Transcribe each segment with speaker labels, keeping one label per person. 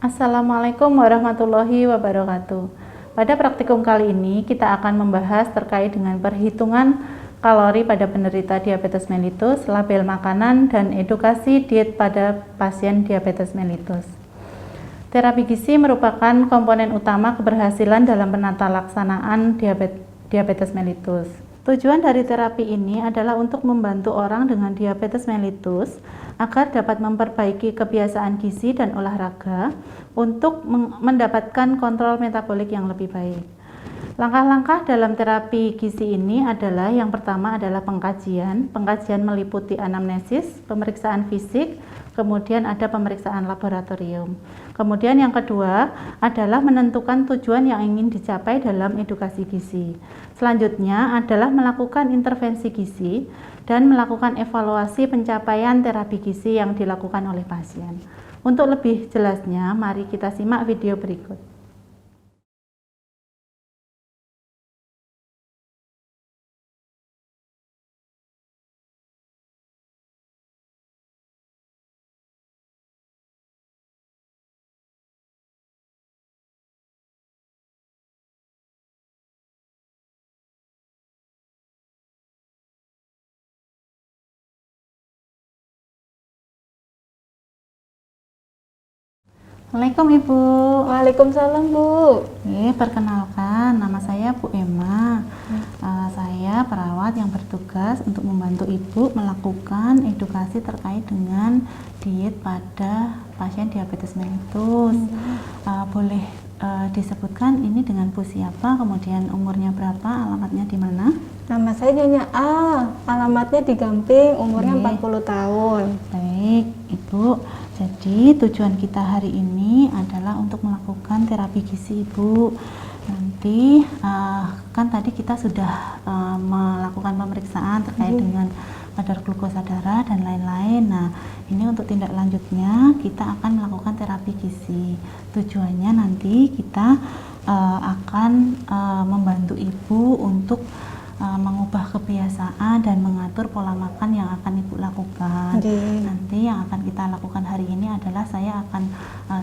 Speaker 1: Assalamualaikum warahmatullahi wabarakatuh. Pada praktikum kali ini kita akan membahas terkait dengan perhitungan kalori pada penderita diabetes mellitus, label makanan, dan edukasi diet pada pasien diabetes mellitus. Terapi gizi merupakan komponen utama keberhasilan dalam penata laksanaan diabetes mellitus. Tujuan dari terapi ini adalah untuk membantu orang dengan diabetes mellitus agar dapat memperbaiki kebiasaan gizi dan olahraga untuk mendapatkan kontrol metabolik yang lebih baik. Langkah-langkah dalam terapi gizi ini adalah yang pertama adalah pengkajian. Pengkajian meliputi anamnesis, pemeriksaan fisik, kemudian ada pemeriksaan laboratorium. Kemudian yang kedua adalah menentukan tujuan yang ingin dicapai dalam edukasi gizi. Selanjutnya adalah melakukan intervensi gizi dan melakukan evaluasi pencapaian terapi gizi yang dilakukan oleh pasien. Untuk lebih jelasnya, mari kita simak video berikut. Assalamualaikum Ibu.
Speaker 2: Waalaikumsalam Bu.
Speaker 1: Perkenalkan, nama saya Bu Emma. Saya perawat yang bertugas untuk membantu Ibu melakukan edukasi terkait dengan diet pada pasien diabetes mellitus. Boleh disebutkan ini dengan Bu siapa, kemudian umurnya berapa, alamatnya di mana?
Speaker 2: Nama saya Nyonya A, alamatnya di Gamping, umurnya 40 tahun.
Speaker 1: Baik, Ibu. Jadi tujuan kita hari ini adalah untuk melakukan terapi gizi Ibu. Nanti kan tadi kita sudah melakukan pemeriksaan terkait dengan kadar glukosa darah dan lain-lain. Nah, ini untuk tindak lanjutnya kita akan melakukan terapi gizi. Tujuannya nanti kita akan membantu Ibu untuk mengubah kebiasaan dan mengatur pola makan yang akan Ibu lakukan. Nanti yang akan kita lakukan hari ini adalah saya akan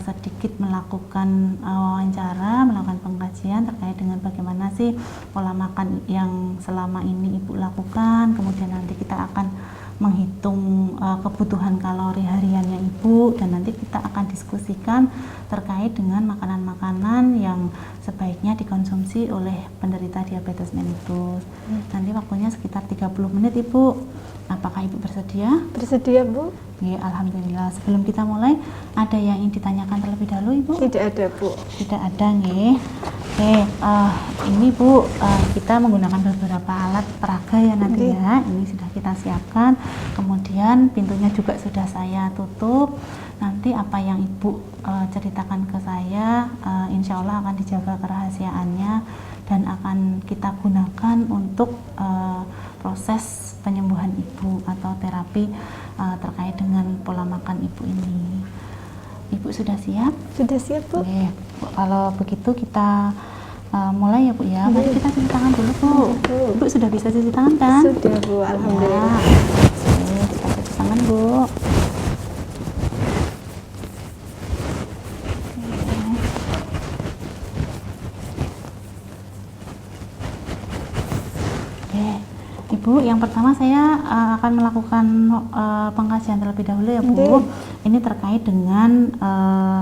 Speaker 1: sedikit melakukan wawancara, melakukan pengkajian terkait dengan bagaimana sih pola makan yang selama ini Ibu lakukan. Kemudian nanti kita akan menghitung kebutuhan kalori hariannya Ibu, dan nanti kita akan diskusikan terkait dengan makanan-makanan yang sebaiknya dikonsumsi oleh penderita diabetes mellitus. Nanti waktunya sekitar 30 menit Ibu. Apakah Ibu bersedia?
Speaker 2: Bersedia Bu?
Speaker 1: Ya, alhamdulillah. Sebelum kita mulai, ada yang ingin ditanyakan terlebih dahulu Ibu?
Speaker 2: Tidak ada Bu.
Speaker 1: Tidak ada nggih. Oke, ini Bu, kita menggunakan beberapa alat peraga ya nanti ya. Ini sudah kita siapkan. Kemudian pintunya juga sudah saya tutup. Nanti apa yang Ibu ceritakan ke saya, insya Allah akan dijaga kerahasiaannya dan akan kita gunakan untuk proses penyembuhan Ibu atau terapi terkait dengan pola makan Ibu ini. Ibu sudah siap?
Speaker 2: Sudah siap Bu.
Speaker 1: Oke, kalau begitu kita mulai ya Bu ya. Mari kita cuci tangan dulu Bu. Ibu sudah bisa cuci tangan kan?
Speaker 2: Sudah Bu, alhamdulillah.
Speaker 1: Oke, kita cuci tangan Bu. Ibu, yang pertama saya akan melakukan pengkajian terlebih dahulu ya Bu. Ini terkait dengan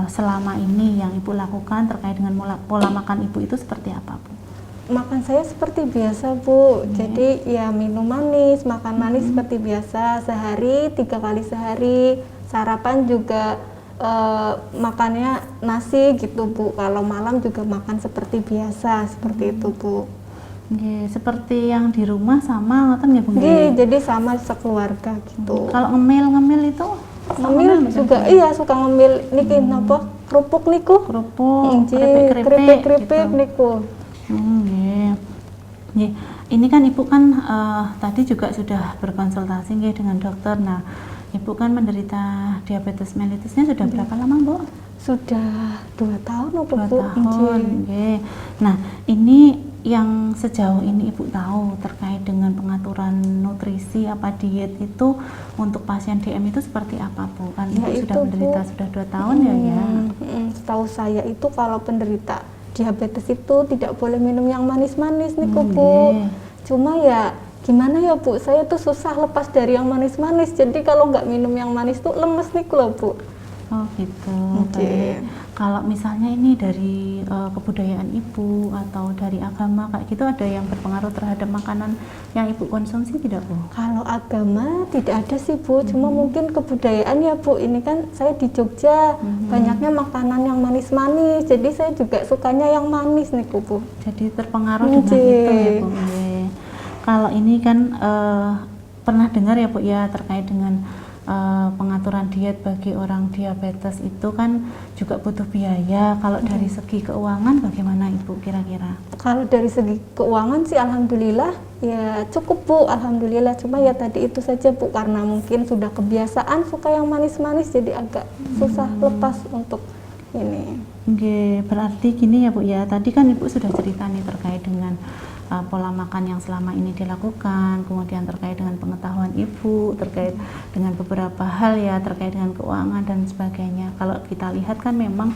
Speaker 1: selama ini yang Ibu lakukan terkait dengan pola makan Ibu itu seperti apa Bu?
Speaker 2: Makan saya seperti biasa Bu. Jadi ya minum manis, makan manis seperti biasa. Sehari 3 kali sehari. Sarapan juga makannya nasi gitu Bu. Kalau malam juga makan seperti biasa, seperti itu Bu.
Speaker 1: Seperti yang di rumah sama ngoten ya Bu?
Speaker 2: Jadi sama sekeluarga gitu.
Speaker 1: Kalau ngemil itu?
Speaker 2: Ngemil juga iya, suka ngemil niki napa? Kerupuk niku.
Speaker 1: Kerupuk, keripik
Speaker 2: gitu. Niku.
Speaker 1: Ini kan Ibu kan tadi juga sudah berkonsultasi dengan dokter. Nah, Ibu kan menderita diabetes mellitusnya sudah berapa lama Bu?
Speaker 2: Sudah 2 tahun apa Bu?
Speaker 1: 2 tahun. Nah, ini yang sejauh ini Ibu tahu terkait dengan pengaturan nutrisi apa diet itu untuk pasien DM itu seperti apa Bu? Kan Ibu
Speaker 2: Ya,
Speaker 1: sudah
Speaker 2: itu,
Speaker 1: menderita
Speaker 2: Bu.
Speaker 1: sudah 2 tahun ya.
Speaker 2: Setahu saya itu kalau penderita diabetes itu tidak boleh minum yang manis-manis nih Bu.
Speaker 1: Nggih.
Speaker 2: Cuma ya gimana ya Bu, saya tuh susah lepas dari yang manis-manis. Jadi kalau nggak minum yang manis tuh lemes nih loh Bu.
Speaker 1: Oh gitu.
Speaker 2: Oke.
Speaker 1: Baik. Kalau misalnya ini dari kebudayaan Ibu atau dari agama kayak gitu ada yang berpengaruh terhadap makanan yang Ibu konsumsi tidak Bu?
Speaker 2: Kalau agama tidak ada sih Bu, cuma mungkin kebudayaan ya Bu. Ini kan saya di Jogja, banyaknya makanan yang manis-manis. Jadi saya juga sukanya yang manis nih Bu.
Speaker 1: Jadi terpengaruh dengan itu ya Bu. Nggih. Kalau ini kan pernah dengar ya Bu ya terkait dengan pengaturan diet bagi orang diabetes itu kan juga butuh biaya. Kalau dari segi keuangan bagaimana Ibu kira-kira?
Speaker 2: Kalau dari segi keuangan sih alhamdulillah ya cukup Bu, alhamdulillah. Cuma ya tadi itu saja Bu, karena mungkin sudah kebiasaan suka yang manis-manis jadi agak susah lepas untuk ini.
Speaker 1: Oke, berarti gini ya Bu ya. Tadi kan Ibu sudah cerita nih terkait dengan pola makan yang selama ini dilakukan, kemudian terkait dengan pengetahuan Ibu, terkait dengan beberapa hal ya, terkait dengan keuangan dan sebagainya. Kalau kita lihat kan memang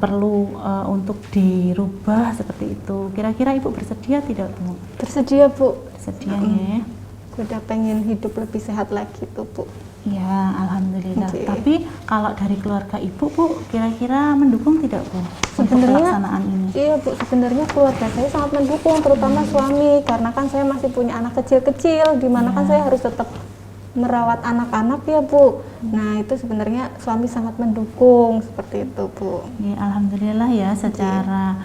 Speaker 1: perlu untuk dirubah seperti itu. Kira-kira Ibu bersedia tidak Bu?
Speaker 2: Bersedia Bu.
Speaker 1: Bersedia ya.
Speaker 2: Udah pengen hidup lebih sehat lagi tuh Bu.
Speaker 1: Ya, alhamdulillah.
Speaker 2: Oke.
Speaker 1: Tapi kalau dari keluarga Ibu Bu, kira-kira mendukung tidak Bu untuk
Speaker 2: Sebenarnya
Speaker 1: pelaksanaan ini?
Speaker 2: iya Bu, sebenarnya keluarga saya sangat mendukung, terutama suami, karena kan saya masih punya anak kecil-kecil, di mana kan saya harus tetap merawat anak-anak ya Bu. Nah itu sebenarnya suami sangat mendukung seperti itu Bu.
Speaker 1: Ya, alhamdulillah ya, secara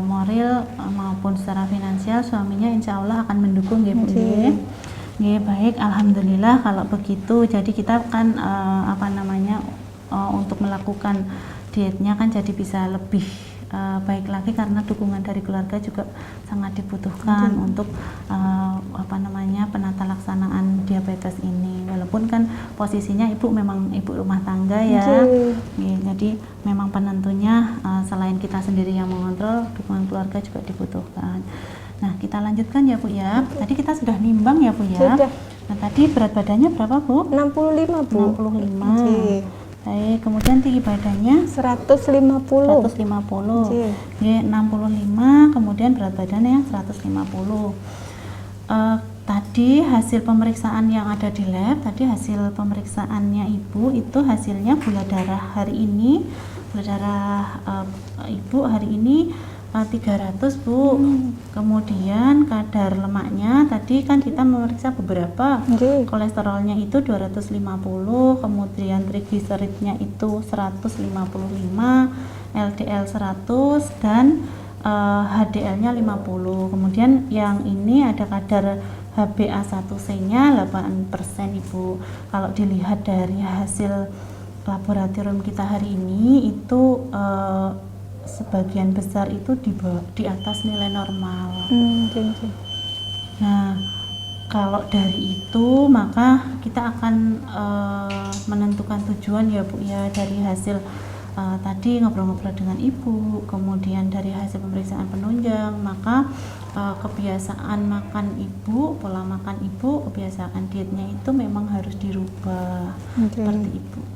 Speaker 1: moral maupun secara finansial suaminya insya Allah akan mendukung ya Bu. Ya, baik, alhamdulillah kalau begitu. Jadi kita kan untuk melakukan dietnya kan jadi bisa lebih baik lagi karena dukungan dari keluarga juga sangat dibutuhkan untuk penata laksanaan diabetes ini. Walaupun kan posisinya Ibu memang ibu rumah tangga ya. Jadi memang penentunya selain kita sendiri yang mengontrol, dukungan keluarga juga dibutuhkan. Nah, kita lanjutkan ya Bu ya. Tadi kita sudah nimbang ya Bu ya.
Speaker 2: Sudah.
Speaker 1: Nah, tadi berat badannya berapa Bu?
Speaker 2: 65 Bu.
Speaker 1: 65. Baik, kemudian tinggi badannya
Speaker 2: 150.
Speaker 1: 150. Oke, 65, kemudian berat badannya 150. Tadi hasil pemeriksaan yang ada di lab, tadi hasil pemeriksaannya Ibu itu hasilnya gula darah hari ini, gula darah Ibu hari ini 300 Bu. Kemudian kadar lemaknya tadi kan kita memeriksa beberapa. Kolesterolnya itu 250, kemudian trigliseridnya itu 155, LDL 100 dan HDL-nya 50. Kemudian yang ini ada kadar HbA1c-nya 8% Ibu. Kalau dilihat dari hasil laboratorium kita hari ini itu sebagian besar itu di atas nilai normal. Nah, kalau dari itu maka kita akan menentukan tujuan ya Bu ya dari hasil tadi ngobrol-ngobrol dengan Ibu, kemudian dari hasil pemeriksaan penunjang, maka kebiasaan makan Ibu, pola makan Ibu, kebiasaan dietnya itu memang harus dirubah.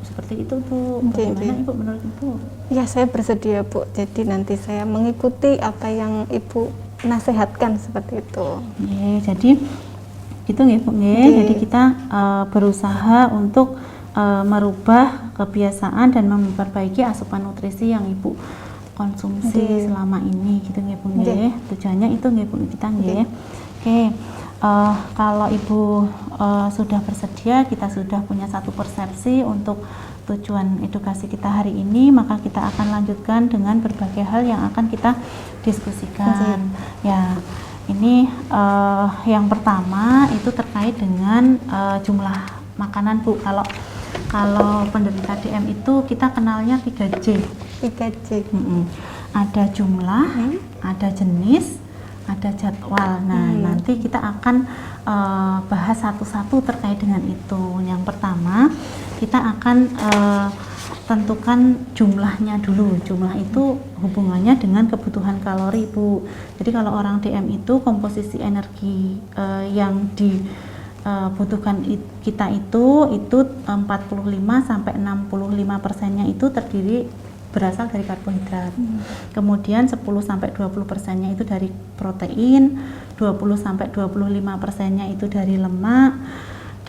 Speaker 1: Seperti itu Bu. Bagaimana Ibu menurut Ibu?
Speaker 2: Ya, saya bersedia Bu. Jadi nanti saya mengikuti apa yang Ibu nasihatkan seperti itu.
Speaker 1: Jadi gitu nggih Bu nggih. Jadi kita berusaha untuk merubah kebiasaan dan memperbaiki asupan nutrisi yang Ibu konsumsi selama ini gitu nggih Bu nggih. Tujuannya itu nggih Bu kita nggih. Oke. Kalau Ibu sudah bersedia, kita sudah punya satu persepsi untuk tujuan edukasi kita hari ini, maka kita akan lanjutkan dengan berbagai hal yang akan kita diskusikan. Ya, ini yang pertama itu terkait dengan jumlah makanan Bu. Kalau penderita DM itu kita kenalnya 3J.
Speaker 2: 3J.
Speaker 1: Ada jumlah, ada jenis, ada jadwal. Nah, nanti kita akan bahas satu-satu terkait dengan itu. Yang pertama, kita akan tentukan jumlahnya dulu. Jumlah itu hubungannya dengan kebutuhan kalori, Bu. Jadi kalau orang DM itu komposisi energi yang dibutuhkan kita itu 45 sampai 65%-nya itu berasal dari karbohidrat. Kemudian 10 sampai 20%-nya itu dari protein, 20 sampai 25%-nya itu dari lemak,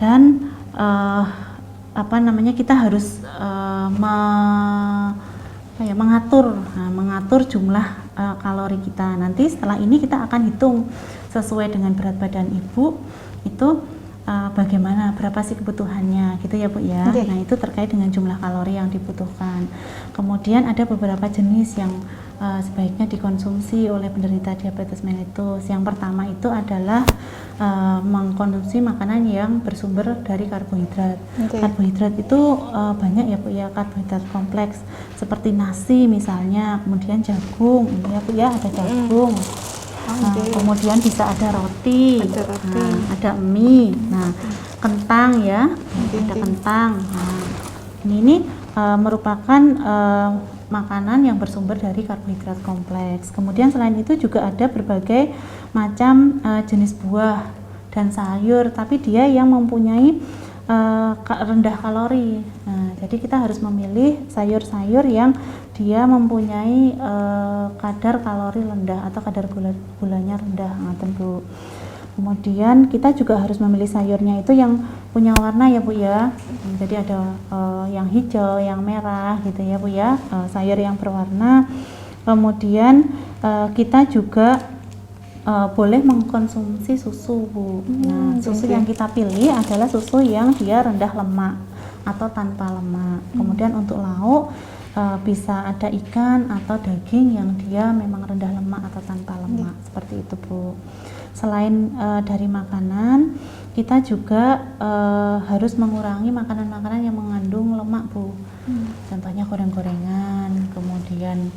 Speaker 1: dan kita harus mengatur jumlah kalori kita. Nanti setelah ini kita akan hitung sesuai dengan berat badan ibu itu bagaimana, berapa sih kebutuhannya gitu ya Bu ya. Nah itu terkait dengan jumlah kalori yang dibutuhkan. Kemudian ada beberapa jenis yang sebaiknya dikonsumsi oleh penderita diabetes mellitus. Yang pertama itu adalah mengkonsumsi makanan yang bersumber dari karbohidrat. Karbohidrat itu banyak ya Bu ya, karbohidrat kompleks seperti nasi misalnya, kemudian jagung ya Bu ya, ada jagung. Kemudian bisa ada roti, ada mie, kentang ya, ada kentang. Ini merupakan makanan yang bersumber dari karbohidrat kompleks. Kemudian selain itu juga ada berbagai macam jenis buah dan sayur, tapi dia yang mempunyai rendah kalori. Jadi kita harus memilih sayur-sayur yang dia mempunyai kadar kalori rendah atau kadar gulanya rendah, Bu. Kemudian kita juga harus memilih sayurnya itu yang punya warna ya Bu ya. Jadi ada yang hijau, yang merah gitu ya Bu ya, sayur yang berwarna. Kemudian kita juga boleh mengkonsumsi susu Bu. Susu yang kita pilih adalah susu yang dia rendah lemak atau tanpa lemak. Kemudian untuk lauk bisa ada ikan atau daging yang dia memang rendah lemak atau tanpa lemak, seperti itu Bu. Selain dari makanan, kita juga harus mengurangi makanan-makanan yang mengandung lemak Bu. Contohnya goreng-gorengan, kemudian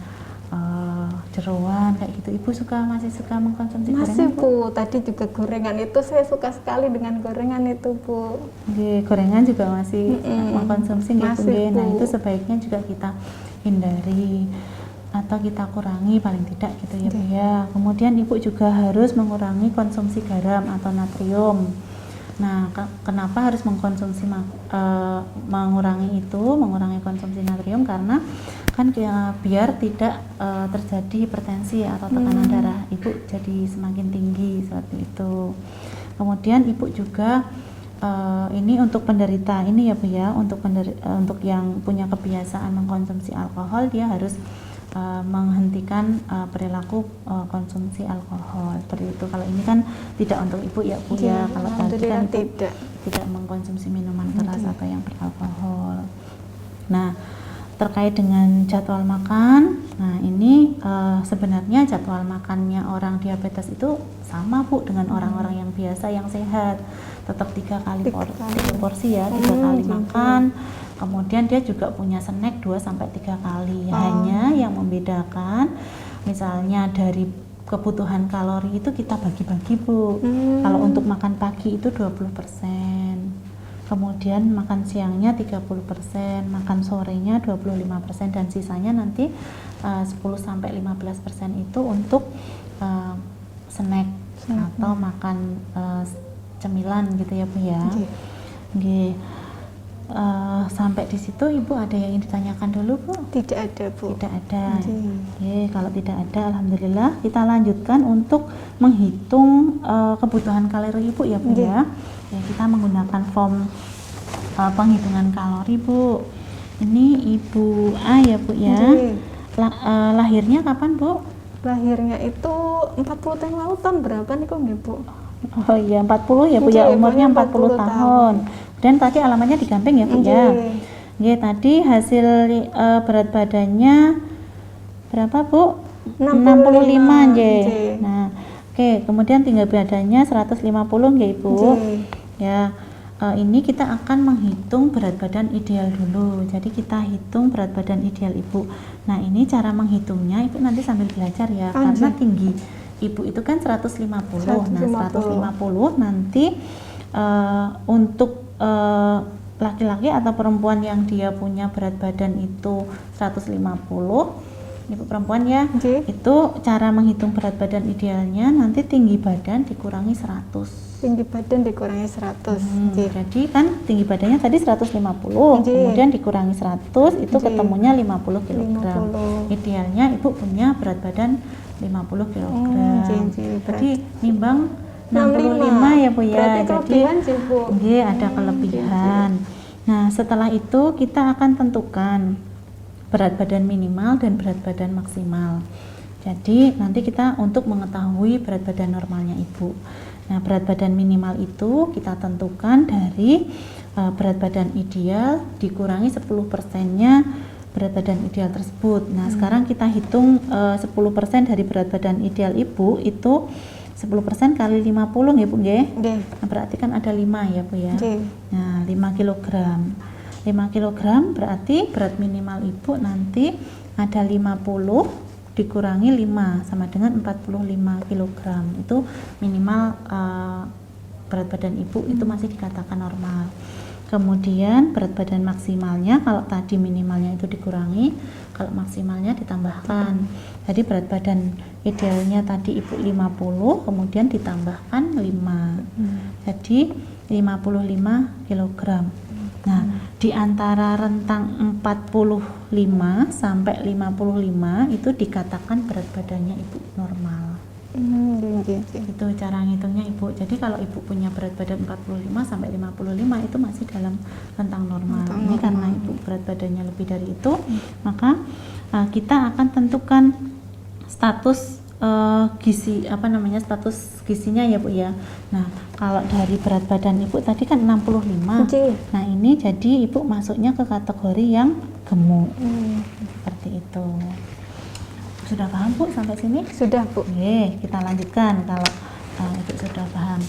Speaker 1: jeroan kayak gitu. Ibu masih suka mengkonsumsi
Speaker 2: gorengan? Masih Bu,
Speaker 1: Bu.
Speaker 2: Tadi juga gorengan itu saya suka sekali dengan gorengan itu Bu.
Speaker 1: Gorengan juga masih mengkonsumsi
Speaker 2: masih,
Speaker 1: Bu. Nah itu sebaiknya juga kita hindari atau kita kurangi paling tidak gitu ya Bu ya. Kemudian ibu juga harus mengurangi konsumsi garam atau natrium. Nah, kenapa harus mengurangi konsumsi natrium? Karena kan biar tidak terjadi hipertensi atau tekanan darah ibu jadi semakin tinggi seperti itu. Kemudian ibu juga ini untuk penderita ini ya Bu ya, untuk yang punya kebiasaan mengkonsumsi alkohol, dia harus menghentikan perilaku konsumsi alkohol seperti itu. Kalau ini kan tidak untuk ibu ya Bu ya, kalau tadi kan tidak mengkonsumsi minuman keras atau yang beralkohol. Nah, terkait dengan jadwal makan, nah ini sebenarnya jadwal makannya orang diabetes itu sama Bu dengan orang-orang yang biasa yang sehat, tetap 3 kali porsi ya, 3 kali makan. Kemudian dia juga punya snack 2-3 kali. Hanya yang membedakan misalnya dari kebutuhan kalori itu kita bagi-bagi Bu. Kalau untuk makan pagi itu 20%. Kemudian makan siangnya 30%, makan sorenya 25%, dan sisanya nanti 10-15% itu untuk snack atau makan cemilan gitu ya Bu ya. Sampai di situ Ibu ada yang ingin ditanyakan dulu Bu?
Speaker 2: Tidak ada Bu.
Speaker 1: Tidak ada. Kalau tidak ada, alhamdulillah kita lanjutkan untuk menghitung kebutuhan kalori Ibu ya Bu ya. Kita menggunakan form penghitungan kalori Bu. Ini Ibu A ya Bu ya. Lahirnya kapan Bu?
Speaker 2: Lahirnya itu 40 tahun lalu, tahun berapa nih kok Bu?
Speaker 1: Oh iya 40 ya Bu ya, umurnya 40 tahun. Dan tadi alamatnya di Gamping ya Bu ya. Tadi hasil berat badannya berapa Bu? 65 nggih. Nah, kemudian tinggi badannya 150 nggih Ibu. Ya. Ini kita akan menghitung berat badan ideal dulu. Jadi kita hitung berat badan ideal Ibu. Nah, ini cara menghitungnya Ibu nanti sambil belajar ya. Karena tinggi Ibu itu kan 150. Nah, 150 nanti untuk laki-laki atau perempuan yang dia punya berat badan itu 150, ibu perempuan ya, itu cara menghitung berat badan idealnya nanti tinggi badan dikurangi 100.
Speaker 2: Tinggi badan dikurangi 100.
Speaker 1: Jadi kan tinggi badannya tadi 150, kemudian dikurangi 100 itu ketemunya 50 kg. Idealnya ibu punya berat badan 50 kg. Jadi nimbang 65 ya Bu ya. Jadi ada kelebihan. Nah, setelah itu kita akan tentukan berat badan minimal dan berat badan maksimal. Jadi nanti kita untuk mengetahui berat badan normalnya ibu. Nah, berat badan minimal itu kita tentukan dari berat badan ideal dikurangi 10%-nya berat badan ideal tersebut. Nah, sekarang kita hitung 10% dari berat badan ideal ibu itu 10% kali 50 ya Bu nggih. Nah, berarti kan ada 5 ya Bu ya. Nah, 5 kg. 5 kg berarti berat minimal ibu nanti ada 50 dikurangi 5 sama dengan 45 kg. Itu minimal berat badan ibu itu masih dikatakan normal. Kemudian berat badan maksimalnya, kalau tadi minimalnya itu dikurangi, kalau maksimalnya ditambahkan. Jadi berat badan idealnya tadi ibu 50, kemudian ditambahkan 5. Jadi 55 kg. Nah, di antara rentang 45 sampai 55 itu dikatakan berat badannya ibu normal. Itu cara ngitungnya ibu. Jadi kalau ibu punya berat badan 45 sampai 55 itu masih dalam rentang normal. Ini karena ibu berat badannya lebih dari itu, maka kita akan tentukan status gizi status gizinya ya Bu ya. Nah, kalau dari berat badan ibu tadi kan 65. Nah, ini jadi ibu masuknya ke kategori yang gemuk. Seperti itu. Sudah paham Bu sampai sini?
Speaker 2: Sudah Bu.
Speaker 1: Oke, kita lanjutkan kalau ibu sudah paham.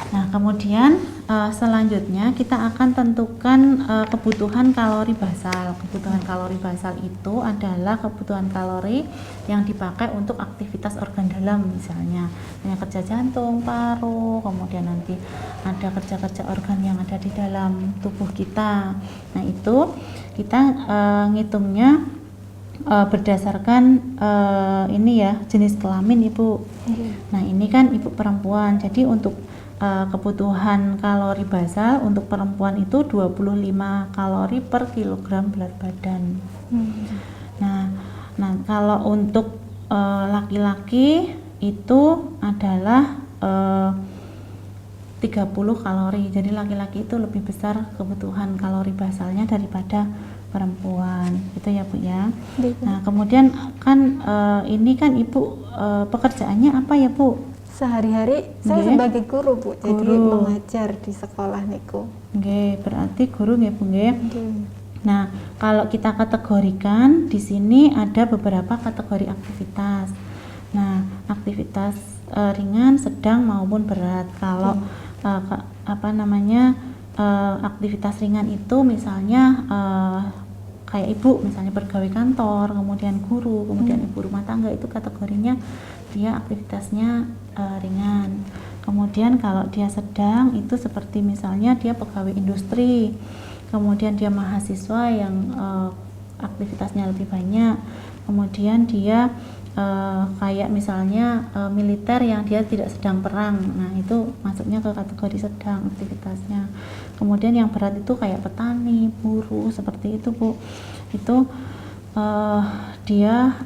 Speaker 1: Nah, kemudian selanjutnya kita akan tentukan kebutuhan kalori basal. Kebutuhan kalori basal itu adalah kebutuhan kalori yang dipakai untuk aktivitas organ dalam, misalnya kerja jantung, paru, kemudian nanti ada kerja-kerja organ yang ada di dalam tubuh kita. Nah, itu kita ngitungnya berdasarkan ini ya, jenis kelamin ibu. Nah, ini kan ibu perempuan, jadi untuk kebutuhan kalori basal untuk perempuan itu 25 kalori per kilogram berat badan. Nah, kalau untuk laki-laki itu adalah 30 kalori. Jadi laki-laki itu lebih besar kebutuhan kalori basalnya daripada perempuan. Itu ya Bu ya. Nah, kemudian kan ini kan ibu pekerjaannya apa ya Bu?
Speaker 2: Sehari-hari saya sebagai guru Bu, jadi mengajar di sekolah niku.
Speaker 1: Berarti guru nggih Bu nggih. Nah, kalau kita kategorikan di sini ada beberapa kategori aktivitas. Nah, aktivitas ringan, sedang maupun berat. Kalau aktivitas ringan itu misalnya kayak ibu misalnya pegawai kantor, kemudian guru, kemudian ibu rumah tangga, itu kategorinya dia aktivitasnya ringan. Kemudian kalau dia sedang itu seperti misalnya dia pegawai industri, kemudian dia mahasiswa yang aktivitasnya lebih banyak, kemudian dia kayak misalnya militer yang dia tidak sedang perang. Nah, itu masuknya ke kategori sedang aktivitasnya. Kemudian yang berat itu kayak petani, buruh, seperti itu Bu. Itu dia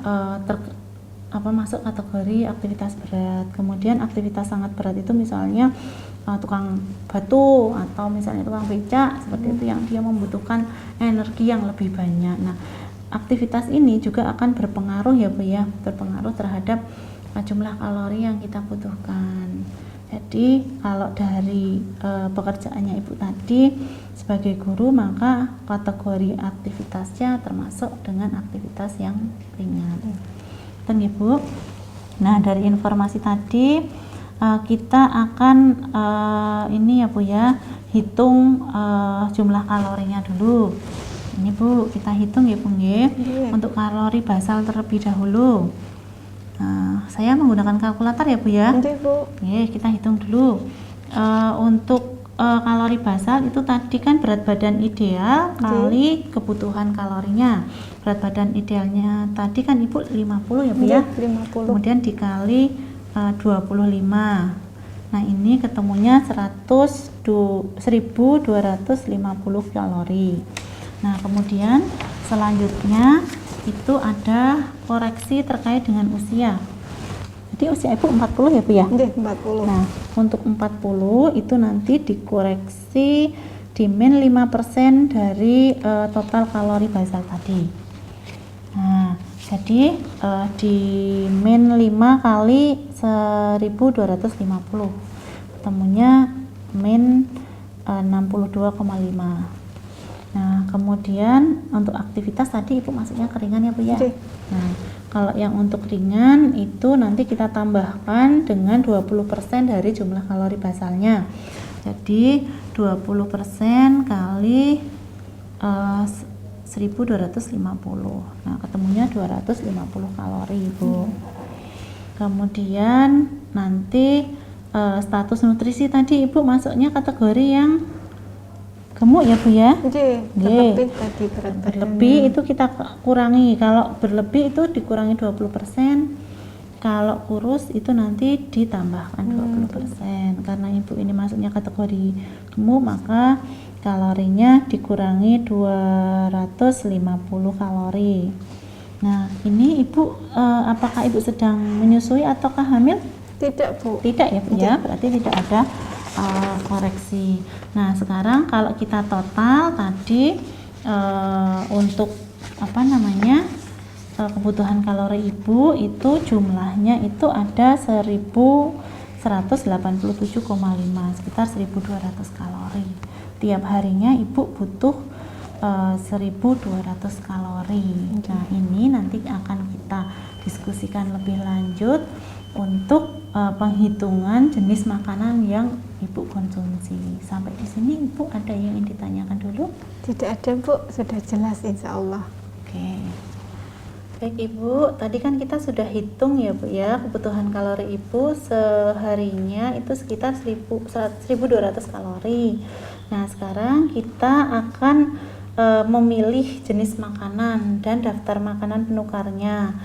Speaker 1: masuk kategori aktivitas berat. Kemudian aktivitas sangat berat itu misalnya tukang batu atau misalnya tukang becak, seperti itu yang dia membutuhkan energi yang lebih banyak. Nah, aktivitas ini juga akan berpengaruh ya Bu ya, berpengaruh terhadap jumlah kalori yang kita butuhkan. Jadi kalau dari pekerjaannya ibu tadi sebagai guru, maka kategori aktivitasnya termasuk dengan aktivitas yang ringan. Betul ya Bu. Nah, dari informasi tadi kita akan ini ya Bu ya, hitung jumlah kalorinya dulu. Ini Bu, kita hitung ya Bu nggih. Untuk kalori basal terlebih dahulu. Saya menggunakan kalkulator ya Bu ya.
Speaker 2: Bu.
Speaker 1: Kita hitung dulu. Untuk kalori basal itu tadi kan berat badan ideal kali kebutuhan kalorinya. Berat badan idealnya tadi kan Ibu 50 ya Bu ya?
Speaker 2: 50.
Speaker 1: Kemudian dikali 25. Nah ini ketemunya 1250 kalori. Nah kemudian selanjutnya itu ada koreksi terkait dengan usia. Jadi usia Ibu 40 ya Bu ya?
Speaker 2: 40.
Speaker 1: Nah untuk 40 itu nanti dikoreksi di min 5% dari total kalori basal tadi. Nah jadi di min 5 kali 1250 ketemunya min 62,5. Nah kemudian untuk aktivitas tadi Ibu masuknya ke ringan ya Bu ya? Nah kalau yang untuk ringan itu nanti kita tambahkan dengan 20% dari jumlah kalori basalnya. Jadi 20% kali 1250. Nah, ketemunya 250 kalori, Ibu. Kemudian nanti status nutrisi tadi Ibu masuknya kategori yang gemuk ya Bu ya?
Speaker 2: Berlebih tadi berat badannya.
Speaker 1: Berlebih itu kita kurangi. Kalau berlebih itu dikurangi 20%. Kalau kurus itu nanti ditambahkan 20%. Karena Ibu ini masuknya kategori gemuk, maka kalorinya dikurangi 250 kalori. Nah, ini Ibu apakah Ibu sedang menyusui ataukah hamil?
Speaker 2: Tidak Bu.
Speaker 1: Tidak ya Bu ya, berarti tidak ada koreksi. Nah, sekarang kalau kita total tadi untuk kebutuhan kalori Ibu itu jumlahnya itu ada 1187,5, sekitar 1200 kalori. Tiap harinya Ibu butuh 1200 kalori. Nah, ini nanti akan kita diskusikan lebih lanjut untuk penghitungan jenis makanan yang Ibu konsumsi. Sampai di sini Ibu ada yang ingin ditanyakan dulu?
Speaker 2: Tidak ada Bu, sudah jelas insya Allah.
Speaker 1: Oke. Baik Ibu, tadi kan kita sudah hitung ya Bu ya, kebutuhan kalori Ibu seharinya itu sekitar 1200 kalori. Nah sekarang kita akan memilih jenis makanan dan daftar makanan penukarnya.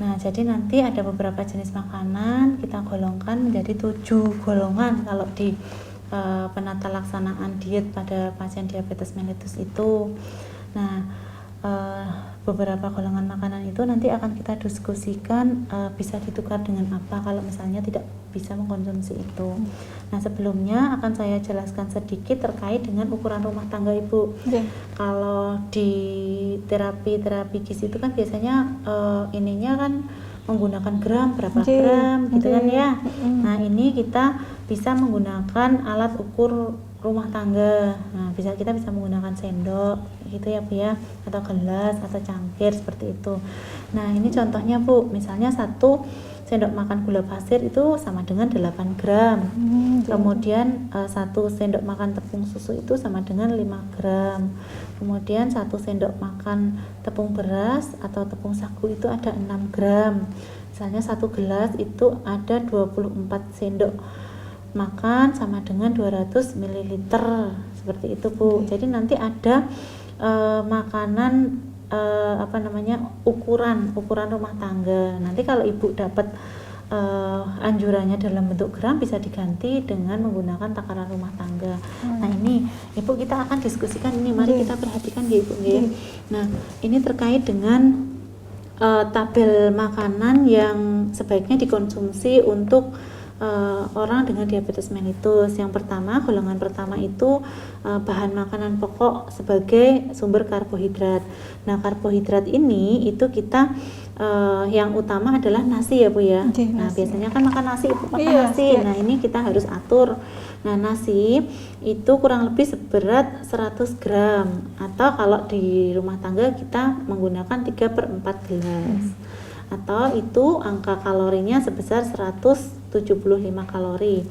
Speaker 1: Nah jadi nanti ada beberapa jenis makanan kita golongkan menjadi 7 golongan kalau di penata laksanaan diet pada pasien diabetes mellitus itu. Nah beberapa golongan makanan itu nanti akan kita diskusikan bisa ditukar dengan apa kalau misalnya tidak bisa mengkonsumsi itu. Nah sebelumnya akan saya jelaskan sedikit terkait dengan ukuran rumah tangga Ibu. Kalau di terapi gizi itu kan biasanya ininya kan menggunakan gram, berapa gram gitu kan ya. Nah ini kita bisa menggunakan alat ukur rumah tangga. Nah kita bisa menggunakan sendok gitu ya Bu ya, atau gelas atau cangkir seperti itu. Nah ini contohnya Bu, misalnya 1 sendok makan gula pasir itu sama dengan 8 gram. Kemudian 1 sendok makan tepung susu itu sama dengan 5 gram. Kemudian 1 sendok makan tepung beras atau tepung sagu itu ada 6 gram. Misalnya 1 gelas itu ada 24 sendok makan sama dengan 200 ml seperti itu Bu. Jadi nanti ada makanan ukuran rumah tangga. Nanti kalau Ibu dapat anjurannya dalam bentuk gram bisa diganti dengan menggunakan takaran rumah tangga. Nah ini Ibu kita akan diskusikan ini, mari kita perhatikan ya Ibu ya. Nah ini terkait dengan tabel makanan yang sebaiknya dikonsumsi untuk orang dengan diabetes mellitus. Yang pertama, golongan pertama itu bahan makanan pokok sebagai sumber karbohidrat. Nah, karbohidrat ini itu kita yang utama adalah nasi ya Bu ya. Nah, biasanya kan makan nasi, makan nasi. Nah, ini kita harus atur. Nah, nasi itu kurang lebih seberat 100 gram atau kalau di rumah tangga kita menggunakan 3/4 gelas. Atau itu angka kalorinya sebesar 175 kalori.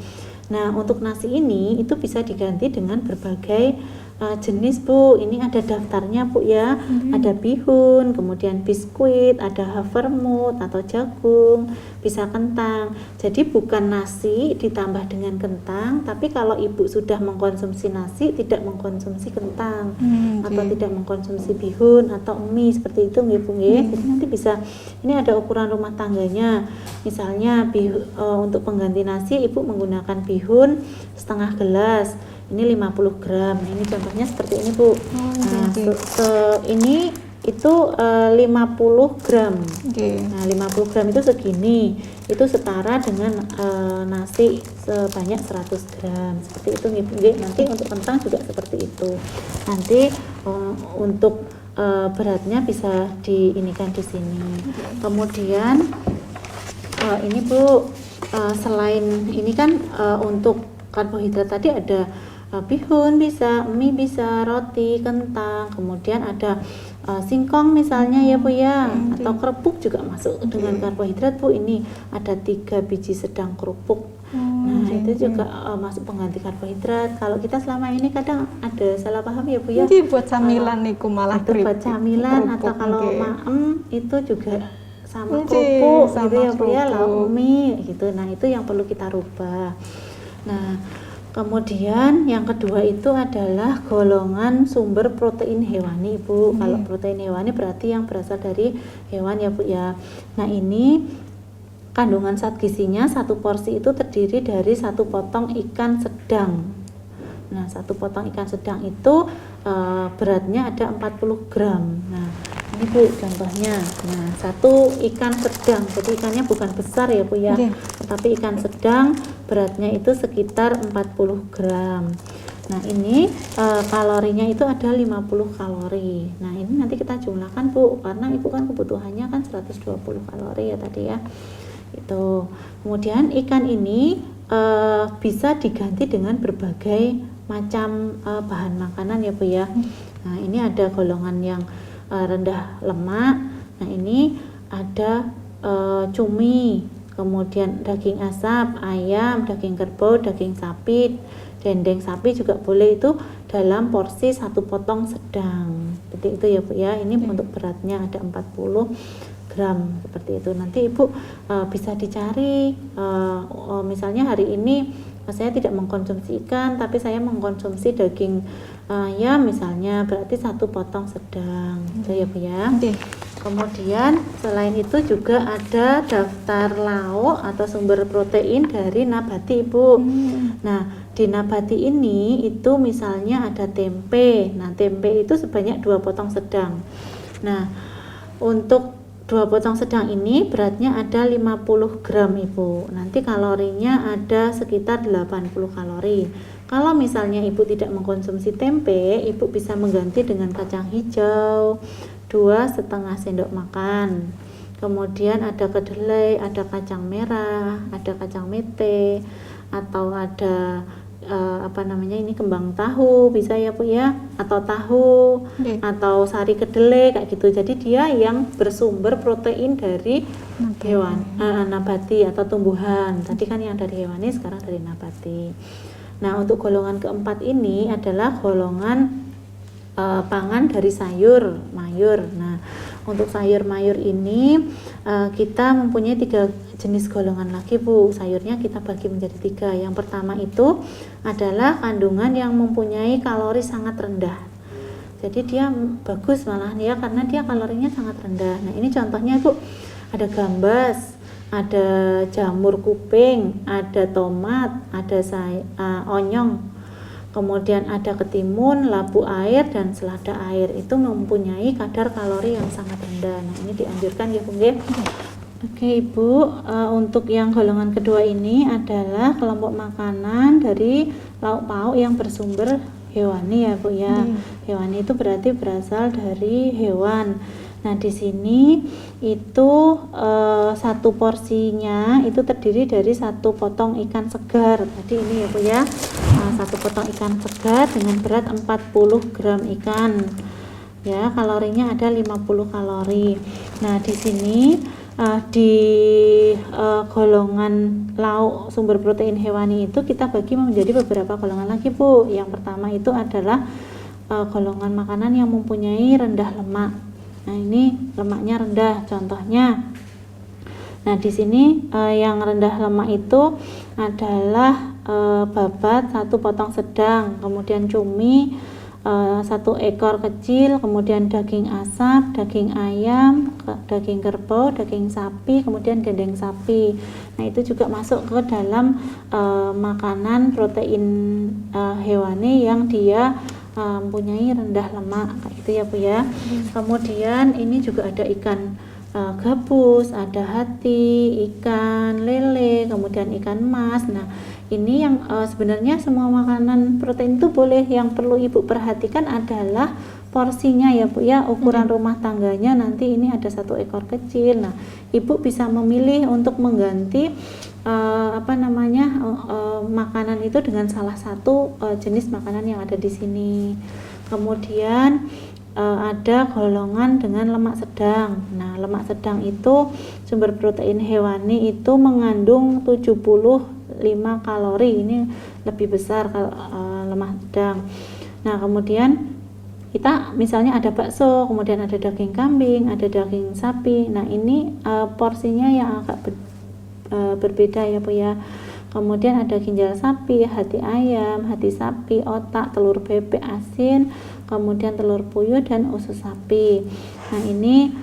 Speaker 1: Nah, untuk nasi ini itu bisa diganti dengan berbagai jenis Bu, ini ada daftarnya Bu ya. Ada bihun, kemudian biskuit, ada havermut atau jagung, bisa kentang. Jadi bukan nasi ditambah dengan kentang, tapi kalau Ibu sudah mengkonsumsi nasi tidak mengkonsumsi kentang atau tidak mengkonsumsi bihun atau mie seperti itu nggih Bu nggih. Jadi nanti bisa, ini ada ukuran rumah tangganya. Misalnya untuk pengganti nasi Ibu menggunakan bihun setengah gelas. Ini 50 gram. Nah, ini contohnya seperti ini Bu. Nah, ini itu 50 gram. Nah, 50 gram itu segini. Itu setara dengan nasi sebanyak 100 gram. Seperti itu nih. Nanti untuk kentang juga seperti itu. Nanti untuk beratnya bisa diinikan di sini. Kemudian ini Bu, selain ini kan untuk karbohidrat tadi ada bihun bisa, mie bisa, roti, kentang, kemudian ada singkong misalnya ya Bu ya, atau kerupuk juga masuk dengan karbohidrat Bu. Ini ada 3 biji sedang kerupuk. Nah itu juga masuk pengganti karbohidrat. Kalau kita selama ini kadang ada salah paham ya Bu ya.
Speaker 2: Jadi buat camilan niku malah
Speaker 1: itu buat camilan atau kalau maem itu juga sama kerupuk gitu ya Bu ya, lauk mie gitu. Nah itu yang perlu kita rubah. Nah kemudian yang kedua itu adalah golongan sumber protein hewani Bu. Kalau protein hewani berarti yang berasal dari hewan ya Bu ya. Nah ini kandungan zat gizinya satu porsi itu terdiri dari 1 potong ikan sedang. Nah 1 potong ikan sedang itu beratnya ada 40 gram. Nah ini Bu contohnya. Nah 1 ikan sedang, jadi ikannya bukan besar ya Bu ya, tetapi ikan sedang beratnya itu sekitar 40 gram. Nah ini kalorinya itu ada 50 kalori. Nah ini nanti kita jumlahkan Bu, karena Ibu kan kebutuhannya kan 120 kalori ya tadi ya. Itu. Kemudian ikan ini bisa diganti dengan berbagai macam bahan makanan ya Bu ya. Nah ini ada golongan yang rendah lemak. Nah ini ada cumi, kemudian daging asap, ayam, daging kerbau, daging sapi, dendeng sapi juga boleh, itu dalam porsi 1 potong sedang. Seperti itu ya Bu ya. Ini untuk beratnya ada 40 gram seperti itu. Nanti Ibu bisa dicari misalnya hari ini saya tidak mengkonsumsi ikan tapi saya mengkonsumsi daging ayam misalnya, berarti 1 potong sedang. Itu ya Bu ya. Kemudian selain itu juga ada daftar lauk atau sumber protein dari nabati Ibu. Nah di nabati ini itu misalnya ada tempe. Nah tempe itu sebanyak 2 potong sedang. Nah untuk 2 potong sedang ini beratnya ada 50 gram Ibu. Nanti kalorinya ada sekitar 80 kalori. Kalau misalnya Ibu tidak mengkonsumsi tempe, Ibu bisa mengganti dengan kacang hijau 2,5 sendok makan. Kemudian ada kedelai, ada kacang merah, ada kacang mete, atau ada ini kembang tahu bisa ya Bu ya, atau tahu atau sari kedelai kayak gitu. Jadi dia yang bersumber protein dari hewan nabati atau tumbuhan. Tadi kan yang dari hewani, sekarang dari nabati. Nah untuk golongan keempat ini adalah golongan pangan dari sayur mayur. Nah untuk sayur mayur ini kita mempunyai 3 jenis golongan lagi Bu. Sayurnya kita bagi menjadi 3. Yang pertama itu adalah kandungan yang mempunyai kalori sangat rendah. Jadi dia bagus malah ya, karena dia kalorinya sangat rendah. Nah ini contohnya Bu, ada gambas, ada jamur kuping, ada tomat, ada onyong, kemudian ada ketimun, labu air, dan selada air. Itu mempunyai kadar kalori yang sangat rendah. Nah ini dianjurkan ya Bu. Oke Ibu, untuk yang golongan kedua ini adalah kelompok makanan dari lauk pauk yang bersumber hewani ya Bu ya. Hewani itu berarti berasal dari hewan. Nah di sini itu 1 porsinya itu terdiri dari 1 potong ikan segar. Tadi ini ya Bu ya, 1 potong ikan segar dengan berat 40 gram ikan. Ya kalorinya ada 50 kalori. Nah di sini di golongan lauk sumber protein hewani itu kita bagi menjadi beberapa golongan lagi Bu. Yang pertama itu adalah golongan makanan yang mempunyai rendah lemak. Nah, ini lemaknya rendah contohnya. Nah, di sini yang rendah lemak itu adalah babat 1 potong sedang, kemudian cumi 1 ekor kecil, kemudian daging asap, daging ayam, daging kerbau, daging sapi, kemudian dendeng sapi. Nah, itu juga masuk ke dalam makanan protein hewani yang dia mempunyai rendah lemak, kayak gitu ya Bu ya. Kemudian ini juga ada ikan gabus, ada hati, ikan lele, kemudian ikan mas. Nah, ini yang sebenarnya semua makanan protein itu boleh, yang perlu Ibu perhatikan adalah porsinya ya Bu ya, ukuran rumah tangganya nanti ini ada 1 ekor kecil. Nah, Ibu bisa memilih untuk mengganti makanan itu dengan salah satu jenis makanan yang ada di sini. Kemudian ada golongan dengan lemak sedang. Nah, lemak sedang itu sumber protein hewani itu mengandung 75 kalori. Ini lebih besar kalau lemak sedang. Nah, kemudian kita misalnya ada bakso, kemudian ada daging kambing, ada daging sapi. Nah, ini porsinya yang agak berbeda ya Bu ya. Kemudian ada ginjal sapi, hati ayam, hati sapi, otak, telur bebek asin, kemudian telur puyuh dan usus sapi. Nah, ini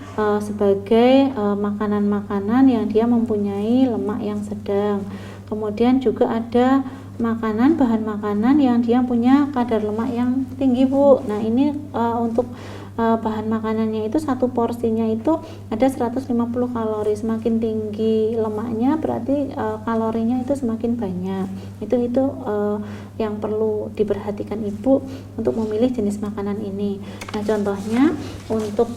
Speaker 1: sebagai makanan-makanan yang dia mempunyai lemak yang sedang. Kemudian juga ada bahan makanan yang dia punya kadar lemak yang tinggi Bu. Nah, ini untuk bahan makanannya itu satu porsinya itu ada 150 kalori. Semakin tinggi lemaknya berarti kalorinya itu semakin banyak. Itu yang perlu diperhatikan Ibu untuk memilih jenis makanan ini. Nah, contohnya untuk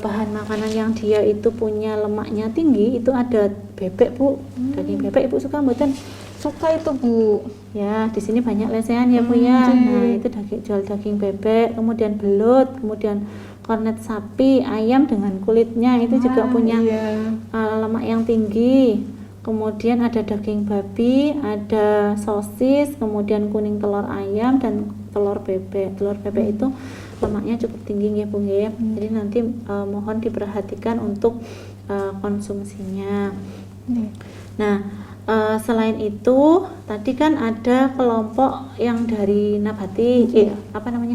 Speaker 1: bahan makanan yang dia itu punya lemaknya tinggi itu ada bebek Bu. Daging bebek Ibu suka mboten?
Speaker 2: Suka itu Bu.
Speaker 1: Ya, di sini banyak lesehan ya Bu ya. Nah, itu jual daging bebek, kemudian belut, kemudian kornet sapi, ayam dengan kulitnya itu juga punya lemak yang tinggi. Kemudian ada daging babi, ada sosis, kemudian kuning telur ayam dan telur bebek. Telur bebek itu lemaknya cukup tinggi ya Bu ya. Jadi nanti mohon diperhatikan untuk konsumsinya. Nah, selain itu tadi kan ada kelompok yang dari nabati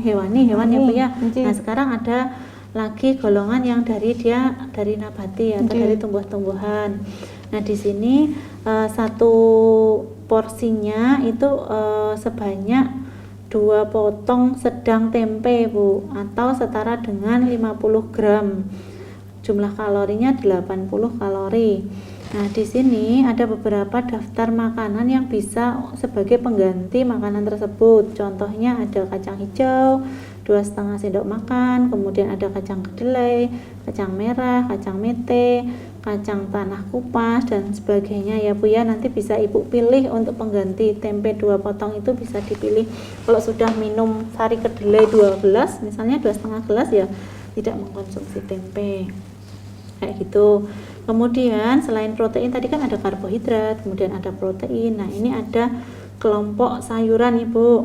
Speaker 1: hewani ya Bu ya. Nah, sekarang ada lagi golongan yang dari nabati atau dari tumbuh-tumbuhan. Nah, di sini satu porsinya itu sebanyak 2 potong sedang tempe Bu, atau setara dengan 50 gram. Jumlah kalorinya 80 kalori. Nah, di sini ada beberapa daftar makanan yang bisa sebagai pengganti makanan tersebut. Contohnya ada kacang hijau 2,5 sendok makan, kemudian ada kacang kedelai, kacang merah, kacang mete, kacang tanah kupas dan sebagainya ya Bu ya. Nanti bisa Ibu pilih untuk pengganti tempe 2 potong itu bisa dipilih. Kalau sudah minum sari kedelai 2 gelas, misalnya 2,5 gelas ya tidak mengkonsumsi tempe. Kayak gitu. Kemudian selain protein tadi kan ada karbohidrat, kemudian ada protein. Nah, ini ada kelompok sayuran Ibu.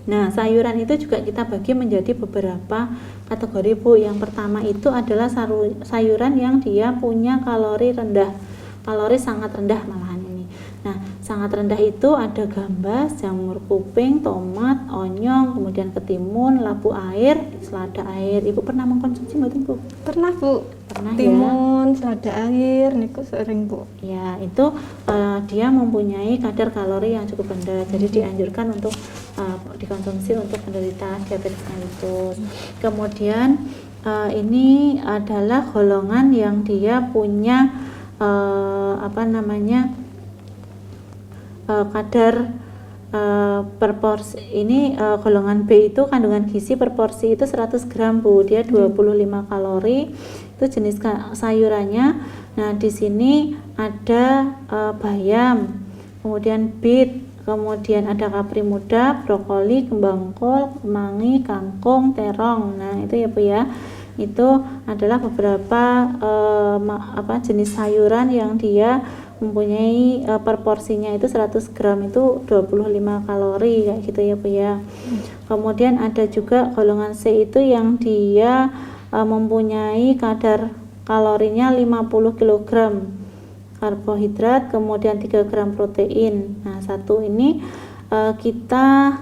Speaker 1: Nah, sayuran itu juga kita bagi menjadi beberapa kategori Bu. Yang pertama itu adalah sayuran yang dia punya kalori rendah. Kalori sangat rendah malahan ini. Nah, sangat rendah itu ada gambas, jamur kuping, tomat, onyong, kemudian ketimun, labu air, selada air. Ibu pernah mengkonsumsi mboten Bu?
Speaker 2: Pernah Bu.
Speaker 1: Pernah
Speaker 2: timun, selada air, niku sering Bu.
Speaker 1: Ya, itu dia mempunyai kadar kalori yang cukup rendah. Jadi dianjurkan untuk dikonsumsi untuk penderita diabetes mellitus. Kemudian ini adalah golongan yang dia punya kadar per porsi ini golongan B itu kandungan gizi per porsi itu 100 gram Bu, dia 25 kalori. Itu jenis sayurannya. Nah, di sini ada bayam, kemudian beet, kemudian ada kapri muda, brokoli, kembang kol, kemangi, kangkung, terong. Nah, itu ya Bu ya. Itu adalah beberapa jenis sayuran yang dia mempunyai per porsinya itu 100 gram itu 25 kalori kayak gitu ya Bu ya. Kemudian ada juga golongan C itu yang dia mempunyai kadar kalorinya 50 kg karbohidrat, kemudian 3 gram protein. Nah, satu ini kita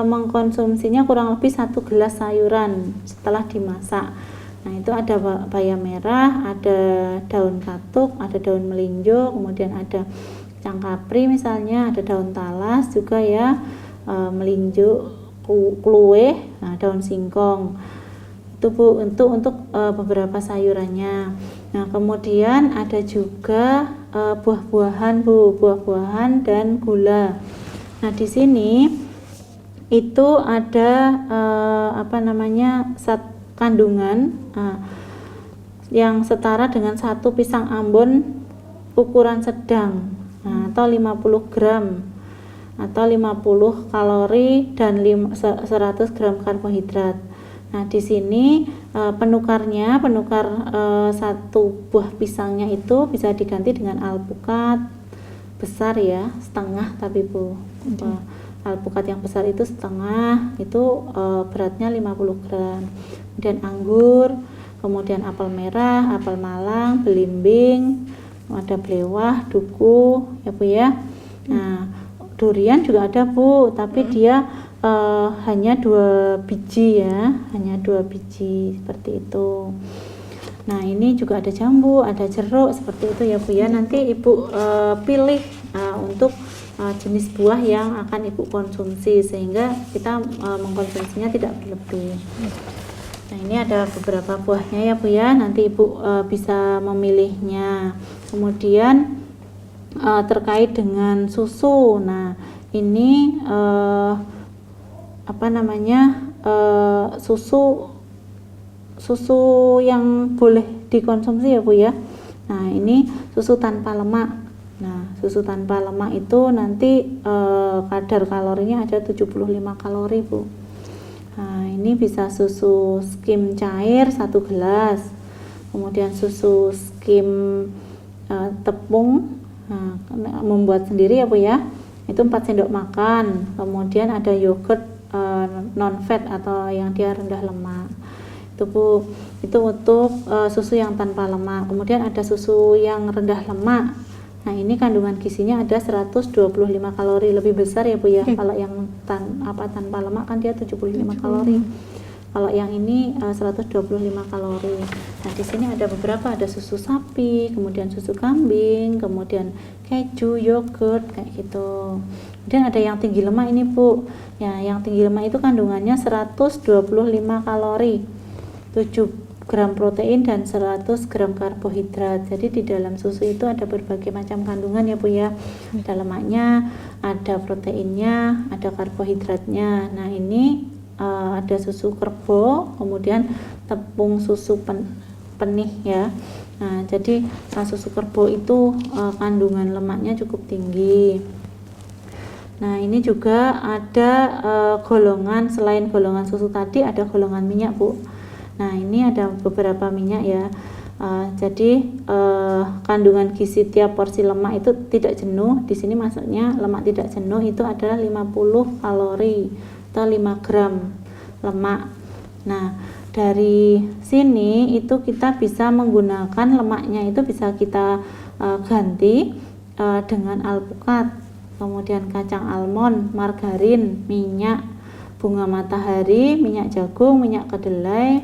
Speaker 1: mengkonsumsinya kurang lebih 1 gelas sayuran setelah dimasak. Nah, itu ada bayam merah, ada daun katuk, ada daun melinjo, kemudian ada kacang kapri misalnya, ada daun talas juga ya, melinjo, kluwe, nah, daun singkong. Itu Bu untuk beberapa sayurannya. Nah, kemudian ada juga buah-buahan Bu, buah-buahan dan gula. Nah, di sini itu ada kandungan yang setara dengan 1 pisang Ambon ukuran sedang, atau 50 gram atau 50 kalori dan 100 gram karbohidrat. Nah, di sini penukar satu buah pisangnya itu bisa diganti dengan alpukat besar ya, setengah tapi Bu. Alpukat yang besar itu setengah, itu beratnya 50 gram. Kemudian anggur, kemudian apel merah, apel malang, belimbing, ada belewah, duku ya Bu ya. Nah, durian juga ada Bu, tapi dia hanya 2 biji ya, hanya 2 biji seperti itu. Nah, ini juga ada jambu, ada jeruk seperti itu ya Bu ya. Nanti Ibu pilih untuk jenis buah yang akan Ibu konsumsi sehingga kita mengkonsumsinya tidak berlebih. Nah, ini ada beberapa buahnya ya Bu ya, nanti Ibu bisa memilihnya. Kemudian terkait dengan susu, nah ini susu yang boleh dikonsumsi ya Bu ya. Nah, ini susu tanpa lemak. Nah, susu tanpa lemak itu nanti kadar kalorinya ada 75 kalori Bu. Nah, ini bisa susu skim cair 1 gelas, kemudian susu skim tepung, membuat sendiri ya Bu ya, itu 4 sendok makan. Kemudian ada yogurt non fat atau yang dia rendah lemak. Itu Bu, itu untuk susu yang tanpa lemak. Kemudian ada susu yang rendah lemak. Nah, ini kandungan gizinya ada 125 kalori, lebih besar ya Bu ya. Kalau yang tanpa lemak kan dia 75 kalori. Kalau yang ini 125 kalori. Nah, di sini ada beberapa, ada susu sapi, kemudian susu kambing, kemudian keju, yogurt kayak gitu. Kemudian ada yang tinggi lemak ini Bu. Ya, yang tinggi lemak itu kandungannya 125 kalori. 7 gram protein dan 100 gram karbohidrat. Jadi di dalam susu itu ada berbagai macam kandungan ya Bu ya. Ada lemaknya, ada proteinnya, ada karbohidratnya. Nah, ini ada susu kerbau, kemudian tepung susu penih ya. Nah, jadi susu kerbau itu kandungan lemaknya cukup tinggi. Nah, ini juga ada golongan, selain golongan susu tadi ada golongan minyak Bu. Nah, ini ada beberapa minyak ya. Jadi kandungan gizi tiap porsi lemak itu tidak jenuh. Di sini maksudnya lemak tidak jenuh itu adalah 50 kalori atau 5 gram lemak. Nah, dari sini itu kita bisa menggunakan lemaknya itu bisa kita ganti dengan alpukat, kemudian kacang almond, margarin, minyak bunga matahari, minyak jagung, minyak kedelai,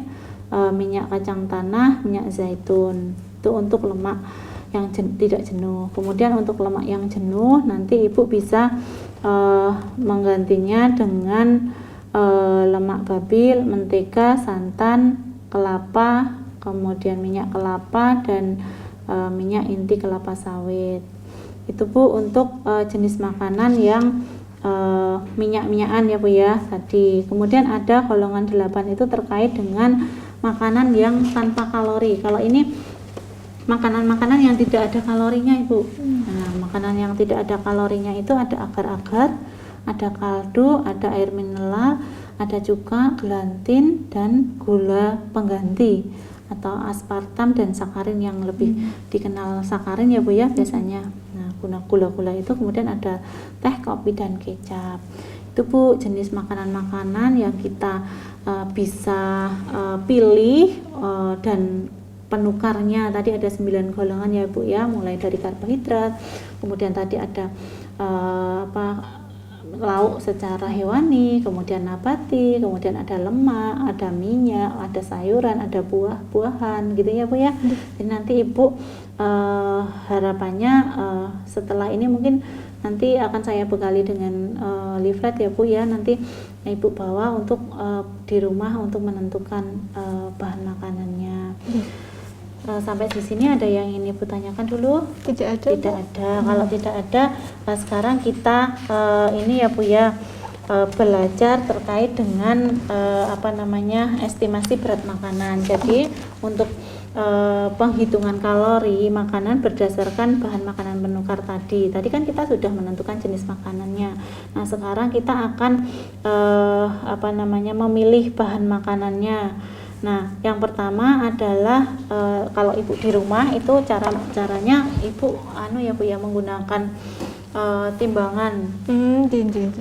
Speaker 1: minyak kacang tanah, minyak zaitun. Itu untuk lemak yang tidak jenuh. Kemudian untuk lemak yang jenuh nanti Ibu bisa menggantinya dengan lemak babil, mentega, santan, kelapa, kemudian minyak kelapa dan minyak inti kelapa sawit. Itu Bu untuk jenis makanan yang minyak-minyakan ya Bu ya tadi. Kemudian ada golongan 8 itu terkait dengan makanan yang tanpa kalori. Kalau ini makanan-makanan yang tidak ada kalorinya Ibu. Nah, makanan yang tidak ada kalorinya itu ada agar-agar, ada kaldu, ada air mineral, ada juga gelatin dan gula pengganti. atau aspartam dan sakarin yang lebih dikenal sakarin ya Bu ya biasanya. Nah, gula-gula itu kemudian ada teh, kopi dan kecap. Itu Bu jenis makanan-makanan yang kita bisa pilih dan penukarnya tadi ada 9 golongan ya Bu ya, mulai dari karbohidrat, kemudian tadi ada lauk secara hewani, kemudian nabati, kemudian ada lemak, ada minyak, ada sayuran, ada buah-buahan gitu ya Bu ya. Jadi nanti Ibu harapannya setelah ini mungkin nanti akan saya bekali dengan leaflet ya Bu ya, nanti Ibu bawa untuk di rumah untuk menentukan bahan makanannya. Sampai di sini ada yang ingin Ibu tanyakan dulu?
Speaker 2: Tidak ada.
Speaker 1: Tidak ada. Kalau tidak ada, sekarang kita ini ya Bu ya belajar terkait dengan estimasi berat makanan. Jadi untuk penghitungan kalori makanan berdasarkan bahan makanan penukar tadi. Tadi kan kita sudah menentukan jenis makanannya. Nah sekarang kita akan memilih bahan makanannya. Nah, yang pertama adalah kalau Ibu di rumah itu caranya Ibu ya Bu ya menggunakan timbangan.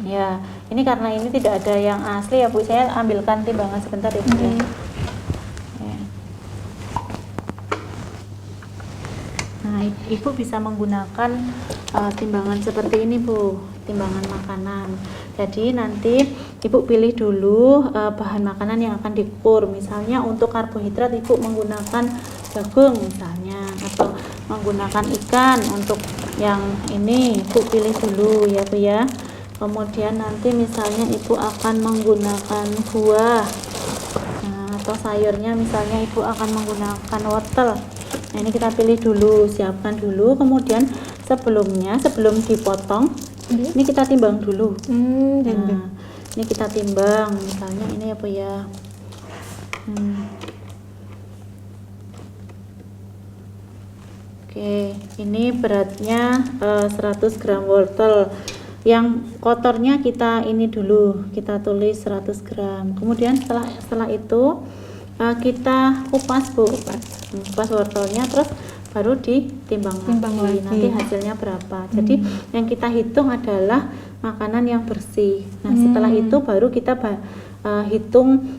Speaker 1: Ya, ini karena ini tidak ada yang asli ya Bu, saya ambilkan timbangan sebentar ya Bu ya. Nah, Ibu bisa menggunakan timbangan seperti ini Bu, timbangan makanan. Jadi nanti Ibu pilih dulu bahan makanan yang akan diukur. Misalnya untuk karbohidrat Ibu menggunakan jagung misalnya, atau menggunakan ikan. Untuk yang ini Ibu pilih dulu ya Bu ya. Kemudian nanti misalnya Ibu akan menggunakan buah, atau sayurnya misalnya Ibu akan menggunakan wortel. Nah ini kita pilih dulu, siapkan dulu. Kemudian sebelum dipotong ini kita timbang dulu. Nah, ini kita timbang, misalnya ini apa ya? Oke, ini beratnya 100 gram wortel. Yang kotornya kita ini dulu, kita tulis 100 gram. Kemudian setelah itu kita kupas Bu, kupas wortelnya, terus baru ditimbang lagi. Nanti hasilnya berapa. Jadi yang kita hitung adalah makanan yang bersih. Nah setelah itu baru kita hitung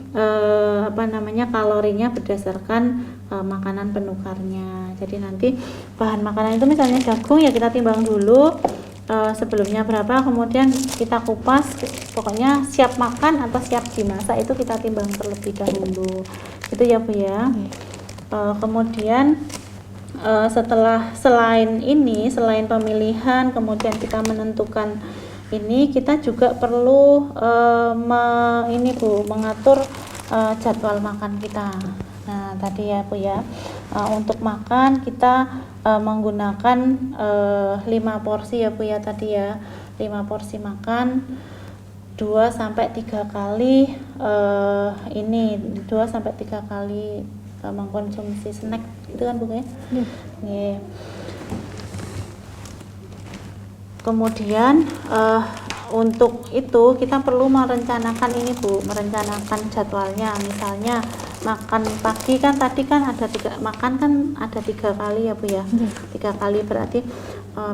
Speaker 1: kalorinya berdasarkan makanan penukarnya. Jadi nanti bahan makanan itu misalnya jagung ya kita timbang dulu sebelumnya berapa, kemudian kita kupas, pokoknya siap makan atau siap dimasak itu kita timbang terlebih dahulu. Itu ya Bu ya. Kemudian selain pemilihan, kemudian kita menentukan ini, kita juga perlu mengatur jadwal makan kita. Nah tadi ya Bu ya, untuk makan kita menggunakan 5 porsi ya Bu ya tadi ya, 5 porsi makan 2-3 kali 2-3 kali mengkonsumsi snack itu kan Bu ya. Kemudian untuk itu kita perlu merencanakan ini Bu, merencanakan jadwalnya. Misalnya makan pagi kan tadi kan ada 3 kali ya Bu ya. 3 kali berarti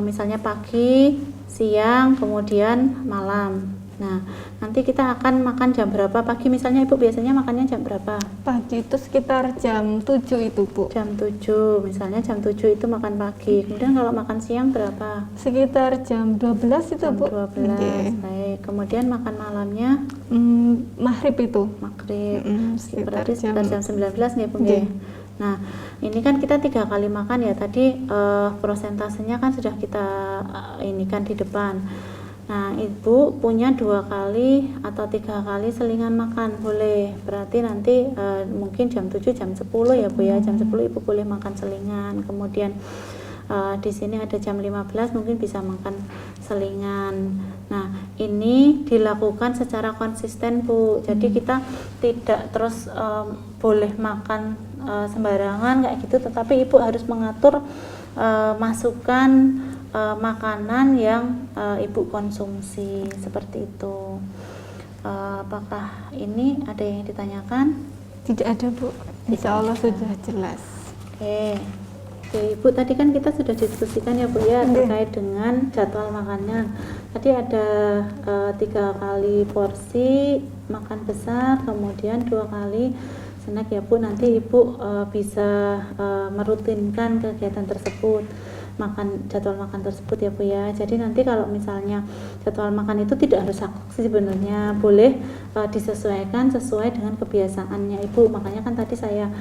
Speaker 1: misalnya pagi, siang, kemudian malam. Nah, nanti kita akan makan jam berapa pagi? Misalnya Ibu biasanya makannya jam berapa?
Speaker 2: Pagi itu sekitar jam 7 itu Bu.
Speaker 1: Jam 7, misalnya jam 7 itu makan pagi. Kemudian kalau makan siang berapa?
Speaker 2: Sekitar jam 12 itu
Speaker 1: jam
Speaker 2: Bu.
Speaker 1: 12. Baik. Kemudian makan malamnya?
Speaker 2: Maghrib itu.
Speaker 1: Maghrib. Berarti sekitar jam 19 nih Bu. Nah, ini kan kita 3 kali makan ya. Tadi prosentasenya kan sudah kita ini kan di depan. Nah, Ibu punya 2 kali atau 3 kali selingan makan boleh. Berarti nanti mungkin jam 7, jam 10 ya Bu ya. Jam 10 Ibu boleh makan selingan. Kemudian di sini ada jam 15 mungkin bisa makan selingan. Nah, ini dilakukan secara konsisten Bu. Jadi kita tidak terus boleh makan sembarangan kayak gitu, tetapi Ibu harus mengatur masukan makanan yang Ibu konsumsi seperti itu. Apakah ini ada yang ditanyakan?
Speaker 2: Tidak ada Bu. Insya Allah sudah jelas.
Speaker 1: Oke. Oke, Ibu, tadi kan kita sudah diskusikan ya Bu ya, terkait dengan jadwal makannya. Tadi ada 3 kali porsi makan besar, kemudian 2 kali snack ya Bu. Nanti Ibu bisa merutinkan kegiatan tersebut, jadwal makan tersebut ya Bu ya. Jadi nanti kalau misalnya jadwal makan itu tidak harus saklek sih sebenarnya, boleh disesuaikan sesuai dengan kebiasaannya Ibu. Makanya kan tadi saya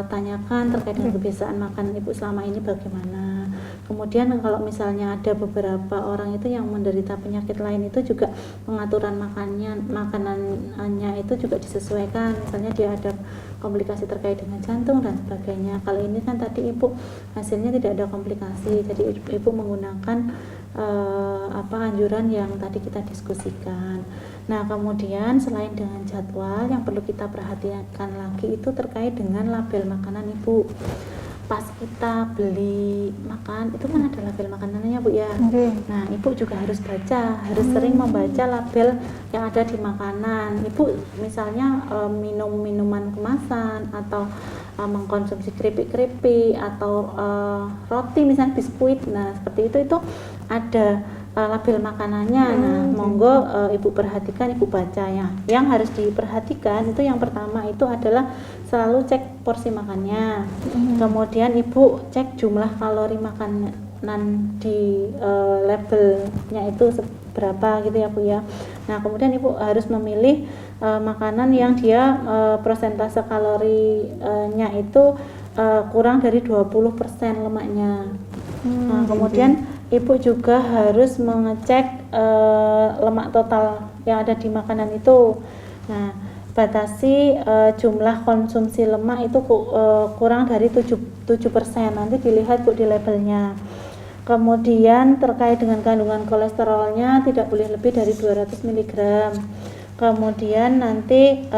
Speaker 1: tanyakan terkait dengan kebiasaan makan Ibu selama ini bagaimana. Kemudian kalau misalnya ada beberapa orang itu yang menderita penyakit lain, itu juga pengaturan makanannya itu juga disesuaikan. Misalnya dia ada komplikasi terkait dengan jantung dan sebagainya. Kalau ini kan tadi Ibu hasilnya tidak ada komplikasi, jadi Ibu menggunakan anjuran yang tadi kita diskusikan. Nah, kemudian selain dengan jadwal, yang perlu kita perhatikan lagi itu terkait dengan label makanan Ibu. Pas kita beli makan itu kan ada label makanannya Bu ya. Nah, Ibu juga harus baca, harus sering membaca label yang ada di makanan. Ibu misalnya minum minuman kemasan atau mengkonsumsi keripik-keripik atau roti misalnya biskuit. Nah, seperti itu ada label makanannya. Nah, monggo Ibu perhatikan, Ibu baca ya. Yang harus diperhatikan itu yang pertama itu adalah selalu cek porsi makannya. Kemudian Ibu cek jumlah kalori makanan di labelnya itu berapa gitu ya Bu ya. Nah, kemudian Ibu harus memilih makanan yang dia persentase kalorinya itu kurang dari 20% lemaknya. Nah, kemudian Ibu juga harus mengecek lemak total yang ada di makanan itu. Nah, batasi jumlah konsumsi lemak itu kurang dari 7%. Nanti dilihat Bu di labelnya. Kemudian terkait dengan kandungan kolesterolnya tidak boleh lebih dari 200 mg. Kemudian nanti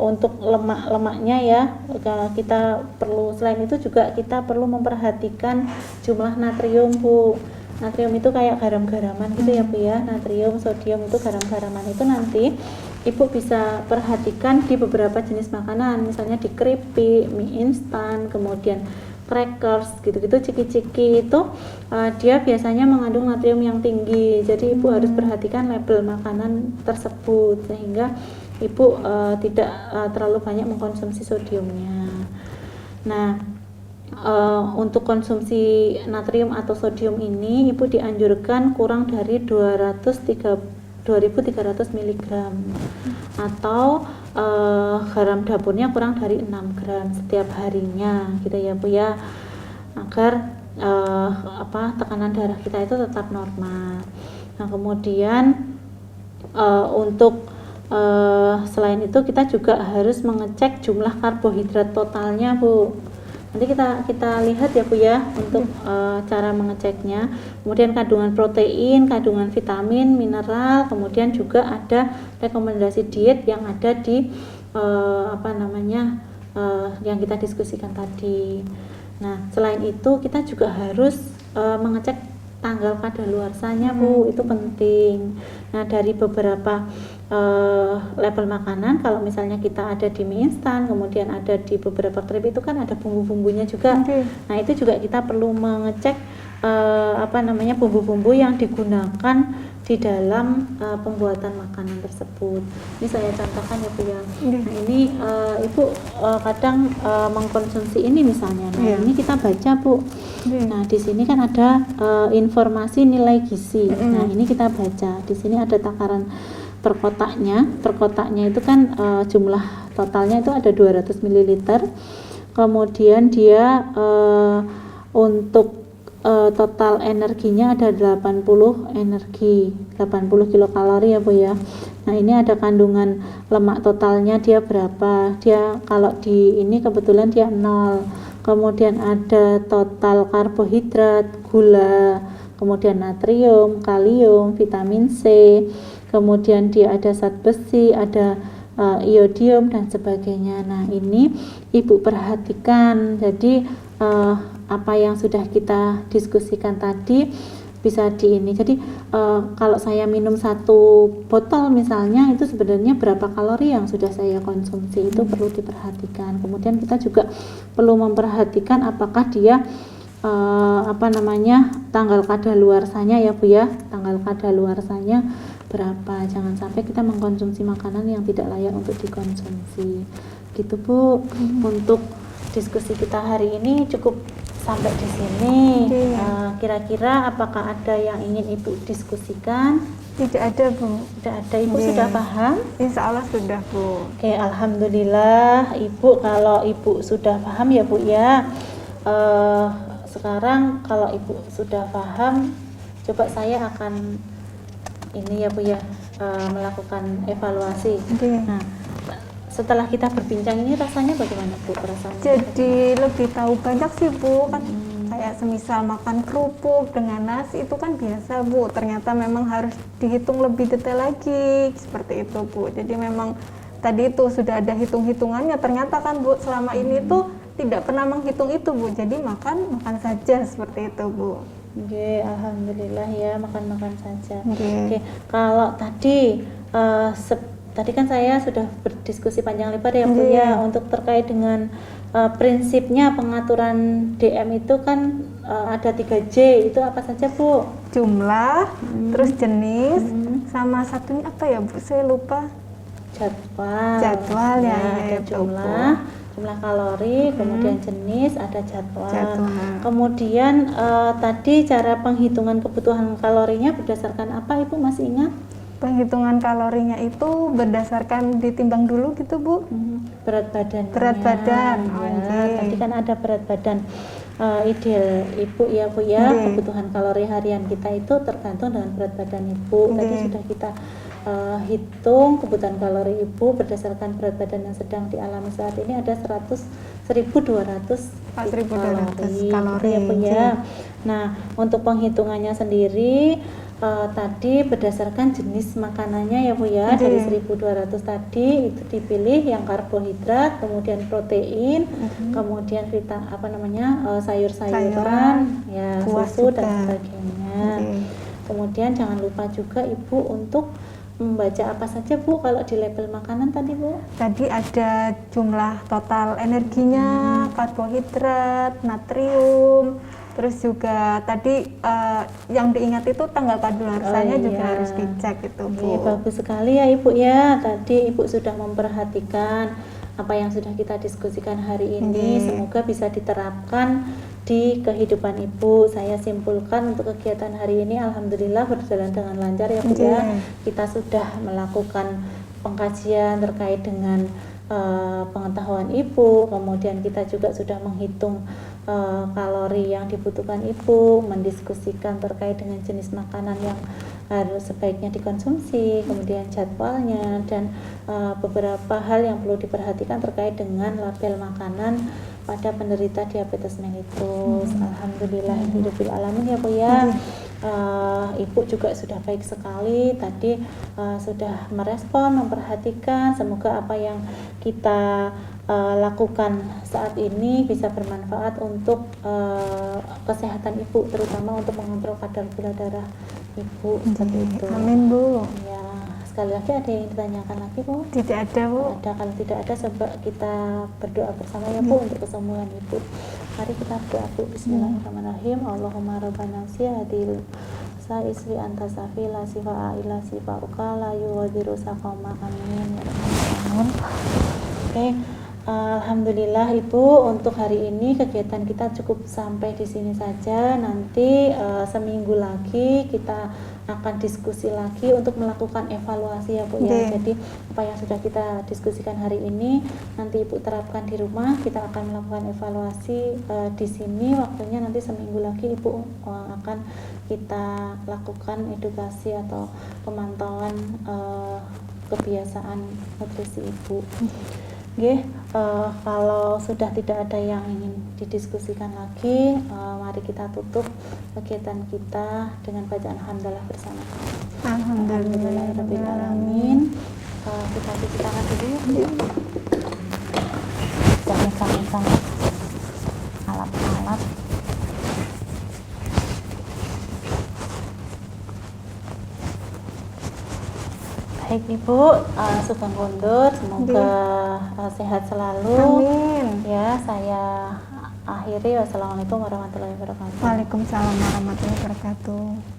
Speaker 1: untuk lemaknya ya, kita perlu, selain itu juga kita perlu memperhatikan jumlah natrium Bu. Natrium itu kayak garam-garaman gitu ya Bu ya. Natrium, sodium itu garam-garaman. Itu nanti Ibu bisa perhatikan di beberapa jenis makanan, misalnya di keripik, mie instan, kemudian crackers gitu-gitu, ciki-ciki itu dia biasanya mengandung natrium yang tinggi. Jadi Ibu harus perhatikan label makanan tersebut sehingga Ibu tidak terlalu banyak mengkonsumsi sodiumnya. Nah, untuk konsumsi natrium atau sodium ini Ibu dianjurkan kurang dari 2300 mg atau garam dapurnya kurang dari 6 gram setiap harinya gitu ya Bu ya, agar tekanan darah kita itu tetap normal. Nah, kemudian untuk selain itu kita juga harus mengecek jumlah karbohidrat totalnya Bu. Nanti kita lihat ya Bu ya untuk cara mengeceknya. Kemudian kandungan protein, kandungan vitamin, mineral, kemudian juga ada rekomendasi diet yang ada di yang kita diskusikan tadi. Nah, selain itu kita juga harus mengecek tanggal kadaluarsanya Bu, itu penting. Nah, dari beberapa label makanan, kalau misalnya kita ada di mie instan, kemudian ada di beberapa keripik itu kan ada bumbu-bumbunya juga. Nah, itu juga kita perlu mengecek bumbu-bumbu yang digunakan di dalam pembuatan makanan tersebut. Ini saya contohkan ya Bu ya. Nah, ini Ibu kadang mengkonsumsi ini misalnya. Nah, ini kita baca Bu. Nah, di sini kan ada informasi nilai gizi. Nah, ini kita baca. Di sini ada takaran per kotaknya itu kan jumlah totalnya itu ada 200 ml. Kemudian dia untuk total energinya ada 80 kilokalori ya Bu ya. Nah, ini ada kandungan lemak totalnya dia berapa. Dia kalau di ini kebetulan dia 0. Kemudian ada total karbohidrat, gula, kemudian natrium, kalium, vitamin C, kemudian dia ada zat besi, ada iodium dan sebagainya. Nah, ini Ibu perhatikan. Jadi apa yang sudah kita diskusikan tadi bisa di ini. Jadi kalau saya minum 1 botol misalnya, itu sebenarnya berapa kalori yang sudah saya konsumsi, itu perlu diperhatikan. Kemudian kita juga perlu memperhatikan apakah dia tanggal kadaluarsanya ya Bu ya, tanggal kadaluarsanya berapa. Jangan sampai kita mengkonsumsi makanan yang tidak layak untuk dikonsumsi. Gitu Bu. Untuk diskusi kita hari ini cukup sampai di sini. Kira-kira apakah ada yang ingin Ibu diskusikan?
Speaker 2: Tidak ada Bu.
Speaker 1: Tidak ada. Ibu sudah paham?
Speaker 2: Insya Allah sudah Bu.
Speaker 1: Oke, alhamdulillah Ibu. Kalau Ibu sudah paham ya Bu ya. Sekarang kalau Ibu sudah paham, coba saya akan ini ya Bu ya, melakukan evaluasi. Nah, setelah kita berbincang ini rasanya bagaimana Bu perasaannya?
Speaker 2: Jadi lebih tahu banyak sih Bu, kan kayak semisal makan kerupuk dengan nasi itu kan biasa Bu, ternyata memang harus dihitung lebih detail lagi seperti itu Bu. Jadi memang tadi itu sudah ada hitung-hitungannya, ternyata kan Bu selama ini tuh tidak pernah menghitung itu Bu, jadi makan saja seperti itu Bu.
Speaker 1: Oke, alhamdulillah ya, makan saja. Oke, kalau tadi tadi kan saya sudah berdiskusi panjang lebar ya Bu ya, untuk terkait dengan prinsipnya pengaturan DM itu kan ada 3J, itu apa saja Bu?
Speaker 2: Jumlah, terus jenis, sama satunya apa ya Bu, saya lupa. Jadwal ya,
Speaker 1: ada jumlah kalori, kemudian jenis, ada jadwal. Kemudian tadi cara penghitungan kebutuhan kalorinya berdasarkan apa Ibu masih ingat?
Speaker 2: Penghitungan kalorinya itu berdasarkan ditimbang dulu gitu Bu.
Speaker 1: Berat badan.
Speaker 2: Ya,
Speaker 1: tadi kan ada berat badan ideal Ibu ya Bu ya. Kebutuhan kalori harian kita itu tergantung dengan berat badan Ibu. Tadi sudah kita hitung kebutuhan kalori Ibu berdasarkan berat badan yang sedang dialami saat ini ada 1.200 kalori ya Bu ya. Nah, untuk penghitungannya sendiri tadi berdasarkan jenis makanannya ya Bu ya, dari 1.200 tadi itu dipilih yang karbohidrat, kemudian protein, kemudian sayur-sayuran, ya, susu dan sebagainya. Kemudian jangan lupa juga Ibu untuk membaca apa saja Bu kalau di label makanan tadi Bu? Tadi ada jumlah total energinya, karbohidrat, natrium, terus juga tadi yang diingat itu tanggal kadaluarsanya juga harus dicek itu Bu. Bagus sekali ya Ibu ya, tadi Ibu sudah memperhatikan apa yang sudah kita diskusikan hari ini. Semoga bisa diterapkan di kehidupan Ibu. Saya simpulkan untuk kegiatan hari ini alhamdulillah berjalan dengan lancar ya Bu ya. Kita sudah melakukan pengkajian terkait dengan pengetahuan Ibu, kemudian kita juga sudah menghitung kalori yang dibutuhkan Ibu, mendiskusikan terkait dengan jenis makanan yang harus sebaiknya dikonsumsi, kemudian jadwalnya, dan beberapa hal yang perlu diperhatikan terkait dengan label makanan pada penderita diabetes mellitus. Alhamdulillahirabbil alamin ya Bu ya. Ibu juga sudah baik sekali tadi, sudah merespon, memperhatikan. Semoga apa yang kita lakukan saat ini bisa bermanfaat untuk kesehatan Ibu, terutama untuk mengontrol kadar gula darah Ibu. Seperti itu. Amin Bu. Ya, sekali lagi ada yang ditanyakan lagi Bu? Tidak ada Bu. Ada, kalau tidak ada coba kita berdoa bersama ya Bu untuk kesembuhan Ibu. Mari kita berdoa Bu. Bismillahirrahmanirrahim. Allahumma rabbana sihadil isri anta safi la sifa ila sifa ukala yuwadiru sakoma amin ya Rahman. Oke. Alhamdulillah Ibu, untuk hari ini kegiatan kita cukup sampai di sini saja. Nanti seminggu lagi kita akan diskusi lagi untuk melakukan evaluasi ya Bu ya. Jadi apa yang sudah kita diskusikan hari ini nanti Ibu terapkan di rumah. Kita akan melakukan evaluasi di sini. Waktunya nanti seminggu lagi Ibu akan kita lakukan edukasi atau pemantauan kebiasaan nutrisi Ibu. Kalau sudah tidak ada yang ingin didiskusikan lagi, mari kita tutup kegiatan kita dengan bacaan hamdalah bersama. Alhamdulillahirabbil alamin. Kita cuci tangan dulu yuk. Jangan alat-alat. Baik Ibu, Sugeng Kondur, semoga sehat selalu.
Speaker 2: Amin.
Speaker 1: Ya, saya akhiri. Wassalamualaikum warahmatullahi wabarakatuh.
Speaker 2: Waalaikumsalam warahmatullahi wabarakatuh.